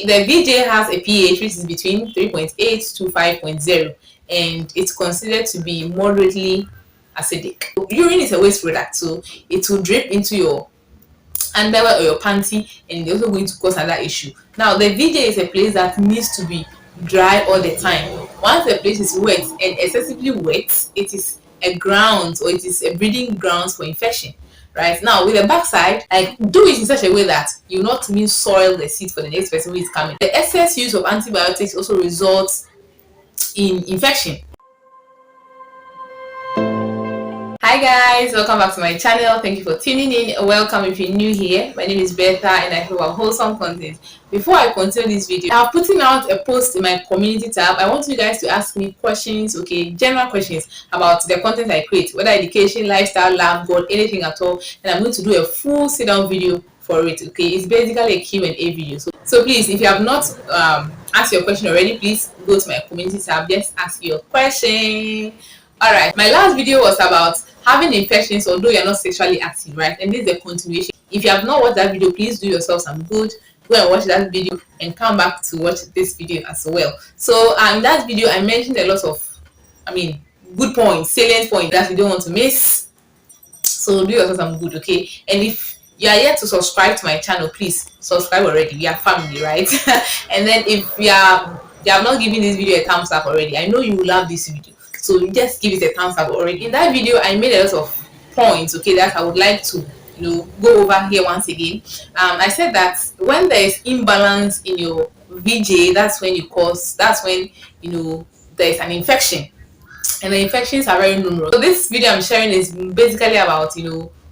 The VJ has a pH which is between 3.8 to 5.0, and it's considered to be moderately acidic. Urine is a waste product, so it will drip into your underwear or your panty, and it's also going to cause another issue. Now, the VJ is a place that needs to be dry all the time. Once the place is wet and excessively wet, it is a ground, or it is a breeding grounds for infection. Right now, with the backside, like, do it in such a way that you not even soil the seat for the next person who is coming. The excess use of antibiotics also results in infection. Hi guys, welcome back to my channel. Thank you for tuning in. Welcome if you're new here. My name is Bertha and I hope wholesome content. Before I continue this video, I'm putting out a post in my community tab. I want you guys to ask me questions, okay, general questions about the content I create, whether education, lifestyle, lab, God, anything at all. And I'm going to do a full sit-down video for it, okay? It's basically a Q&A video. So please, if you have not asked your question already, please go to my community tab. Just ask your question. All right, my last video was about having infections although you're not sexually active, right? And this is a continuation. If you have not watched that video, please do yourself some good. Go and watch that video and come back to watch this video as well. So in that video, I mentioned a lot of, good points, salient points that you don't want to miss. So do yourself some good, okay? And if you are yet to subscribe to my channel, please subscribe already. We are family, right? And then if you have not given this video a thumbs up already, I know you will love this video. So you just give it a thumbs up already. In that video, I made a lot of points, okay, that I would like to go over here once again. I said that when there is imbalance in your VJ, that's when there is an infection, and the infections are very numerous. So this video I'm sharing is basically about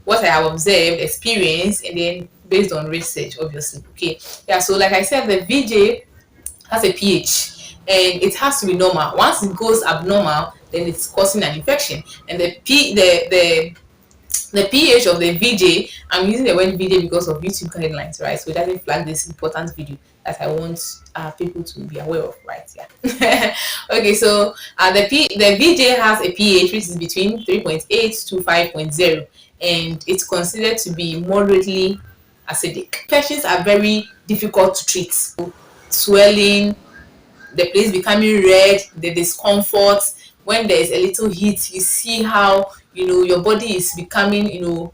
what I have observed, experienced, and then based on research, obviously. Okay, yeah. So like I said, the VJ has a pH, and it has to be normal. Once it goes abnormal, then it's causing an infection. And the pH of the VJ, I'm using the word VJ because of YouTube guidelines, right? So it doesn't flag this important video that I want people to be aware of, right? Yeah. Okay, so the VJ has a pH which is between 3.8 to 5.0, and it's considered to be moderately acidic. Infections are very difficult to treat. Swelling, the place becoming red, the discomfort. When there is a little heat, you see how your body is becoming, you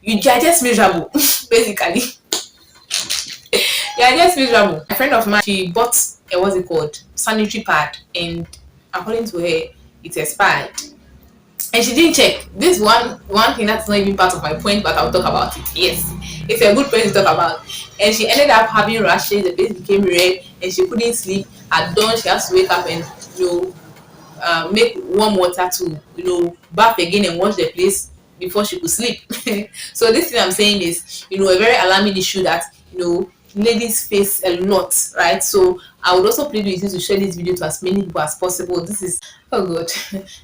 are just miserable. Basically, you are just miserable. A friend of mine, she bought a sanitary pad, and according to her, it expired, and she didn't check. This one thing that's not even part of my point, but I'll talk about it. Yes, it's a good point to talk about. And she ended up having rashes. The place became red, and she couldn't sleep. At dawn, she has to wake up and make warm water to bath again and wash the place before she could sleep. So this thing I'm saying is a very alarming issue that ladies face a lot, right? So I would also plead with you to share this video to as many people as possible. This is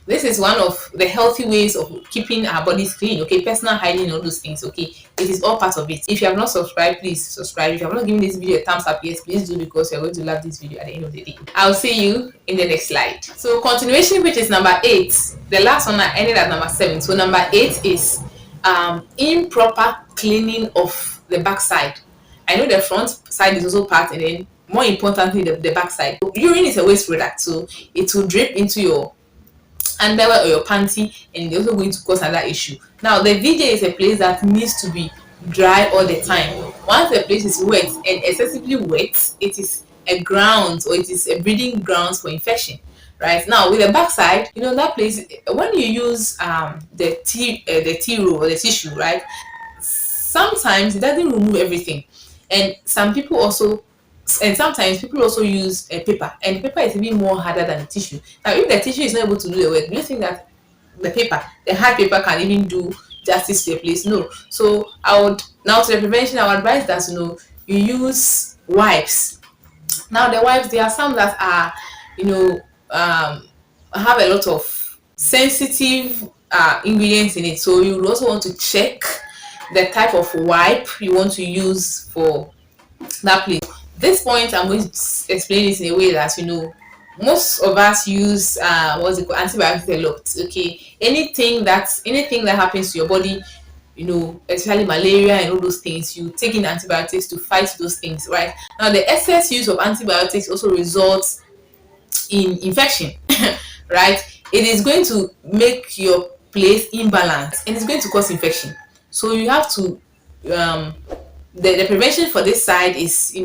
this is one of the healthy ways of keeping our bodies clean, okay? Personal hygiene, all those things, okay? It is all part of it. If you have not subscribed, please subscribe. If you have not given this video a thumbs up, yes, please do, because you're going to love this video at the end of the day. I'll see you in the next slide. So continuation, which is number 8. The last one I ended at number 7. So number 8 is improper cleaning of the backside. I know the front side is also part, and then more importantly, the back side. Urine is a waste product, so it will drip into your underwear or your panty, and it's also going to cause another issue. Now, the VJ is a place that needs to be dry all the time. Once the place is wet and excessively wet, it is a ground, or it is a breeding grounds for infection. Right now, with the backside, that place, when you use the tea roll or the tissue, right, sometimes it doesn't remove everything. And sometimes people also use a paper, and paper is even more harder than the tissue. Now, if the tissue is not able to do the work, do you think that the hard paper can even do justice to the place? No. So to the prevention, I would advise that you use wipes. Now, the wipes, there are some that are have a lot of sensitive ingredients in it, so you would also want to check the type of wipe you want to use for that place. This point, I'm going to explain this in a way that most of us use antibiotics a lot. Okay, anything that happens to your body, especially malaria and all those things, you take in antibiotics to fight those things, right? Now, the excess use of antibiotics also results in infection, right? It is going to make your place imbalanced and it's going to cause infection. So you have to um, the prevention for this side is,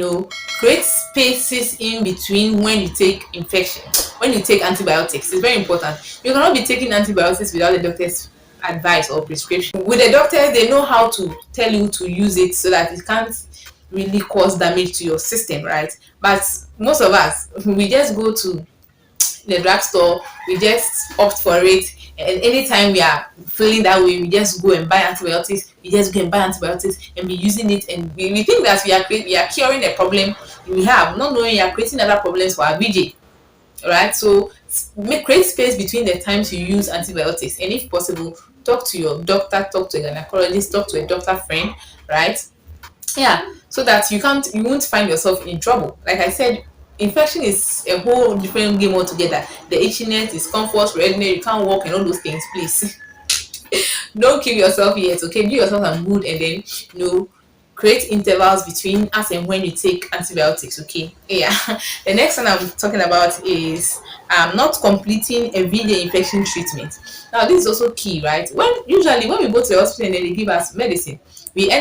create spaces in between when you take infection, when you take antibiotics. It's very important. You cannot be taking antibiotics without the doctor's advice or prescription. With the doctors, they know how to tell you to use it so that it can't really cause damage to your system, right? But most of us, we just go to the drugstore, we just opt for it, and anytime we are feeling that way, we just go and buy antibiotics. We just go and buy antibiotics and be using it, and we think that we are curing a problem we have, not knowing you are creating other problems for our VJ. Right? So create space between the times you use antibiotics, and if possible, talk to your doctor, talk to a gynecologist, talk to a doctor friend, right? Yeah, so that you won't find yourself in trouble. Like I said, infection is a whole different game altogether. The itchiness, discomfort, redness, you can't walk and all those things. Please don't kill yourself yet, okay? Do yourself some good, and then create intervals between as and when you take antibiotics, okay? Yeah. The next one I'm talking about is not completing a VD infection treatment. Now this is also key, right? Usually when we go to the hospital and then they give us medicine,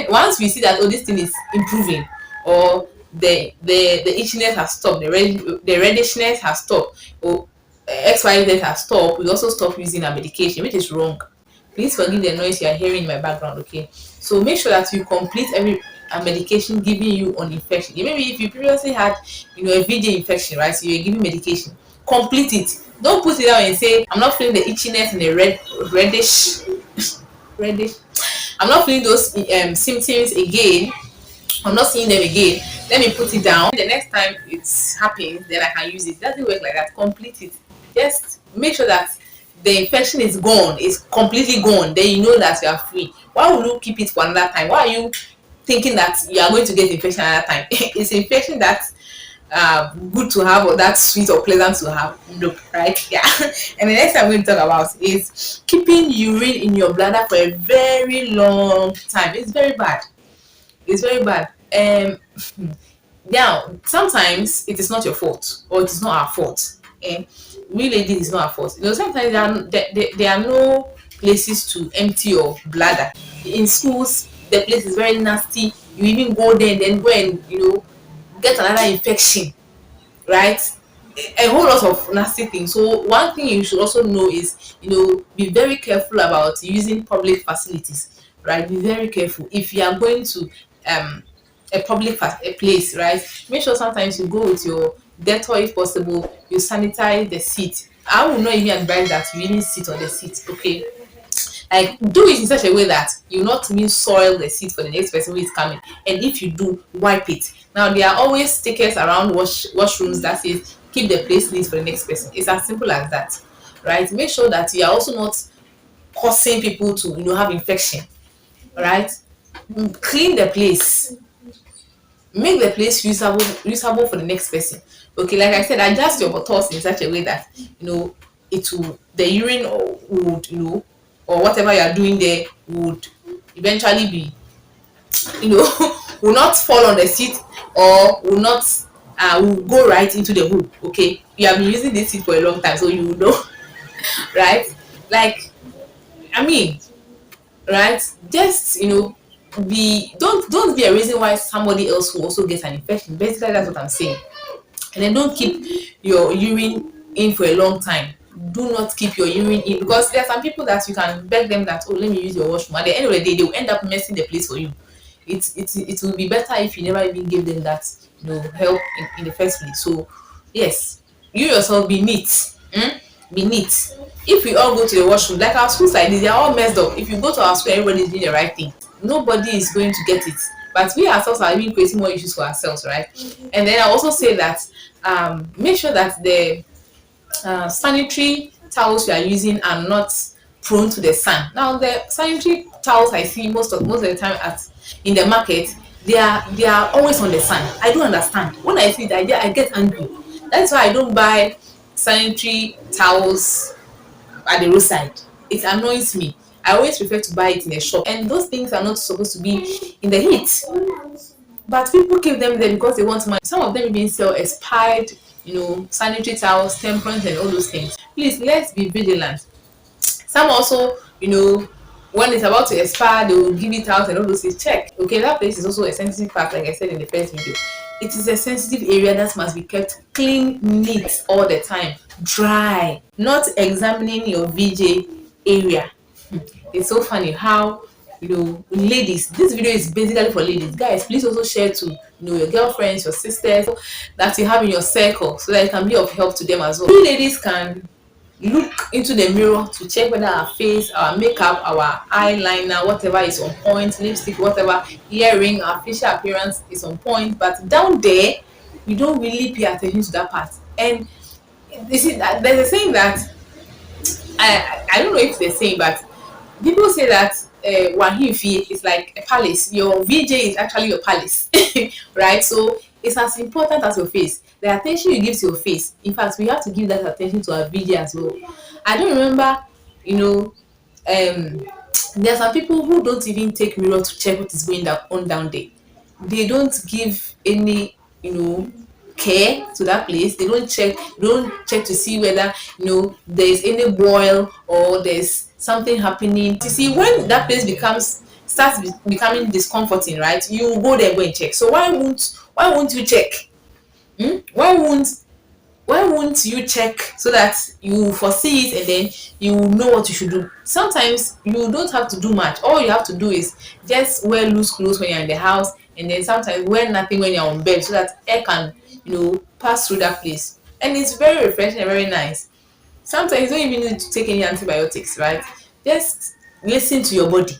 once we see that, oh, this thing is improving, or the itchiness has stopped, the reddishness has stopped, or XYZ has stopped, we also stop using our medication, which is wrong. Please forgive the noise you are hearing in my background, okay? So make sure that you complete every medication given you on infection. Maybe if you previously had, a VJ infection, right? So you're giving medication, complete it. Don't put it out and say, I'm not feeling the itchiness and the reddish, reddish. I'm not feeling those symptoms again. I'm not seeing them again. Let me put it down. The next time it's happening, then I can use it. It doesn't work like that. Complete it. Just make sure that the infection is gone, it's completely gone. Then you know that you are free. Why would you keep it for another time? Why are you thinking that you are going to get infection another time? It's infection that's good to have, or that's sweet or pleasant to have. Nope, right? Yeah. And the next thing I'm going to talk about is keeping urine in your bladder for a very long time. It's very bad. It's very bad. Now, sometimes it is not your fault, or it is not our fault. Really, this is not our fault. Sometimes there are no places to empty your bladder. In schools, the place is very nasty. You even go there and then go and get another infection, right? A whole lot of nasty things. So one thing you should also know is, be very careful about using public facilities, right? Be very careful if you are going to a place, right? Make sure sometimes you go with your Dettol if possible. You sanitize the seat. I will not even advise that you even sit on the seat, okay? Like, do it in such a way that you not even soil the seat for the next person who is coming. And if you do, wipe it. Now there are always stickers around washrooms that says keep the place neat for the next person. It's as simple as that, right? Make sure that you are also not causing people to have infection, right? Clean the place, make the place usable for the next person, okay? Like I said, adjust your bottles in such a way that the urine would or whatever you are doing there would eventually be will not fall on the seat, or will go right into the hole, okay? You have been using this seat for a long time, so you know. Right? Like, I mean, right? Just don't be a reason why somebody else will also get an infection. Basically, that's what I'm saying. And then don't keep your urine in for a long time. Do not keep your urine in, because there are some people that you can beg them that, oh, let me use your washroom. At the end of the day, they will end up messing the place for you. It will be better if you never even give them that help in the first place. So yes, you yourself be neat. Be neat. If we all go to the washroom, like our schools like this, they are all messed up. If you go to our school, everybody is doing the right thing. Nobody is going to get it. But we ourselves are even creating more issues for ourselves, right? And then I also say that make sure that the sanitary towels you are using are not prone to the sun. Now the sanitary towels I see most of the time in the market, they are always on the sun. I don't understand. When I see that, I get angry. That's why I don't buy sanitary towels at the roadside. It annoys me. I always prefer to buy it in a shop, and those things are not supposed to be in the heat. But people keep them there because they want money. Some of them even sell expired, sanitary towels, tampons, and all those things. Please, let's be vigilant. Some also, when it's about to expire, they will give it out and all those things. Check. Okay, that place is also a sensitive part, like I said in the first video. It is a sensitive area that must be kept clean, neat all the time, dry. Not examining your VJ area. It's so funny how, ladies, this video is basically for ladies. Guys, please also share to, your girlfriends, your sisters that you have in your circle, so that it can be of help to them as well. We ladies can look into the mirror to check whether our face, our makeup, our eyeliner, whatever is on point, lipstick, whatever, earring, our facial appearance is on point. But down there, we don't really pay attention to that part. And you see, there's a saying that I don't know if they're saying, but people say that Wahimfi is like a palace. Your VJ is actually your palace, right? So it's as important as your face. The attention you give to your face. In fact, we have to give that attention to our VJ as well. I don't remember, you know, there are some people who don't even take mirror to check what is going on down there. They don't give any, care to that place. They don't check to see whether there's any boil or there's something happening. You see, when that place becoming discomforting, right? You go there, go and check. So why won't you check? Why won't you check so that you foresee it and then you know what you should do? Sometimes you don't have to do much. All you have to do is just wear loose clothes when you're in the house, and then sometimes wear nothing when you're on bed so that air can pass through that place. And it's very refreshing and very nice. Sometimes you don't even need to take any antibiotics, right? Just listen to your body.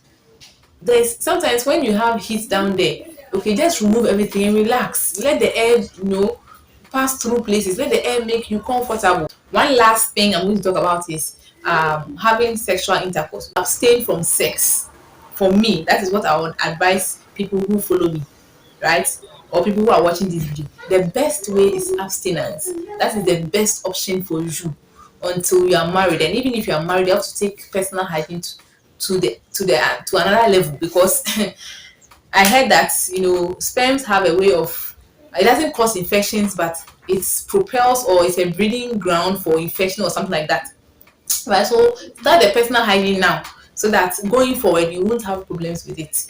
There's sometimes when you have heat down there, okay, just remove everything and relax. Let the air pass through places. Let the air make you comfortable. One last thing I'm going to talk about is having sexual intercourse. Abstain from sex. For me, that is what I would advise people who follow me, right? Or people who are watching this video. The best way is abstinence. That is the best option for you until you are married. And even if you are married, you have to take personal hygiene to another level, because I heard that sperms have a way of, it doesn't cause infections, but it propels, or it's a breeding ground for infection or something like that. Right, so start the personal hygiene now, so that going forward you won't have problems with it.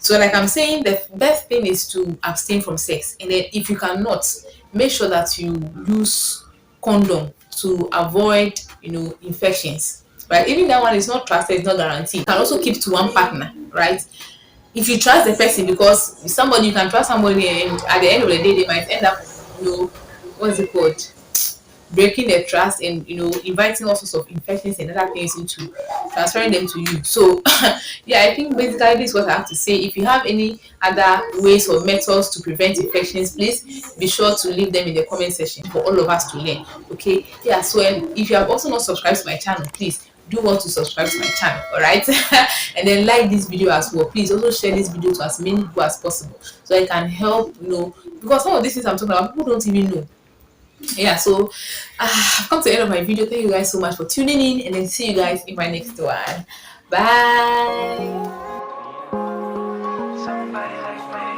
So like I'm saying, the best thing is to abstain from sex, and then if you cannot, make sure that you use condom to avoid infections. Right, even that one is not trusted, it's not guaranteed. You can also keep to one partner, right? If you trust the person, because somebody, you can trust somebody, and at the end of the day they might end up what's it called, breaking their trust, and inviting all sorts of infections and other things into transferring them to you. So yeah, I think basically this is what I have to say. If you have any other ways or methods to prevent infections, please be sure to leave them in the comment section for all of us to learn. Okay, yeah. So if you have also not subscribed to my channel, please do want to subscribe to my channel, all right? And then like this video as well. Please also share this video to as many people as possible, so it can help, because some of these things I'm talking about, people don't even know. Yeah, so I've come to the end of my video. Thank you guys so much for tuning in, and then see you guys in my next one. Bye. Somebody like me.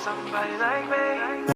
Somebody like me.